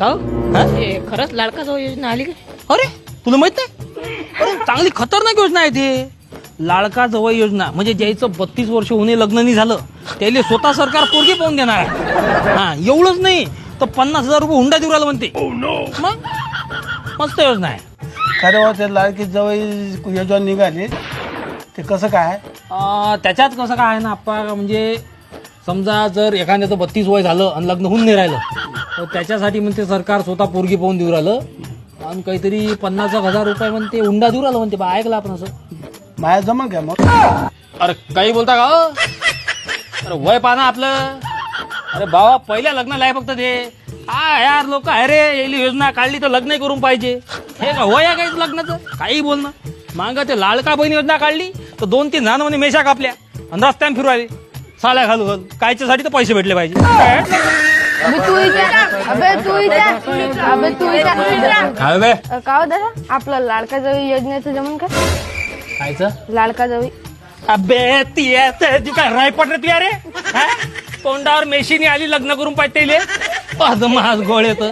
का हो? हा? हे खरंच लाडका जाऊ योजना आली का? अरे तुला माहित नाही? अरे चांगली खतरनाक योजना आहे ते. लाडका जवळ योजना म्हणजे ज्याचं 32 वर्ष होणे लग्न नाही झालं त्याला स्वतः सरकार पोरगी पाहून देणार आहे. हा एवढंच नाही तर 50,000 रुपये हुंडा देऊ राहिला म्हणते. मग मस्त योजना आहे. खरं हो, ते लाडकी जवळ योजना निघाली ते कसं काय? त्याच्यात कसं काय आहे ना आप्पा, म्हणजे समजा जर एखाद्याचं 32 वय झालं आणि लग्न होऊन नाही राहिलं तर त्याच्यासाठी म्हणते सरकार स्वतः पोरगी पाहून देऊ राहिलं आणि काहीतरी 50,000 रुपये म्हणते हुंडा देऊ राहिलं म्हणते. बा ऐकलं आपण असं? माया जमा घ्या मग. अरे काही बोलता का हो? अरे वय पाना आपलं. अरे बाबा पहिल्या लग्नाला आहे फक्त ते. हा यार लोक अरे यायली योजना काढली तर लग्न करून पाहिजे. हे का वय आहे काही लग्नाचं? काही बोलणं. मागं ते लाडका बहीण योजना काढली तर 2-3 जण म्हणे मेशा कापल्या आणि रस्त्याने फिरवायले साल्या घालू घाल. कायच्यासाठी तर पैसे भेटले पाहिजे. काय बे का हो दादा आपलं लाडका जावी योजनेचं जमन का? कायचं? लाडका जावी अबे ती तू काय रायपट रे तू अरे हा? तोंडावर मेशीने आली लग्न करून पाहिजे माझ गोळ येतं.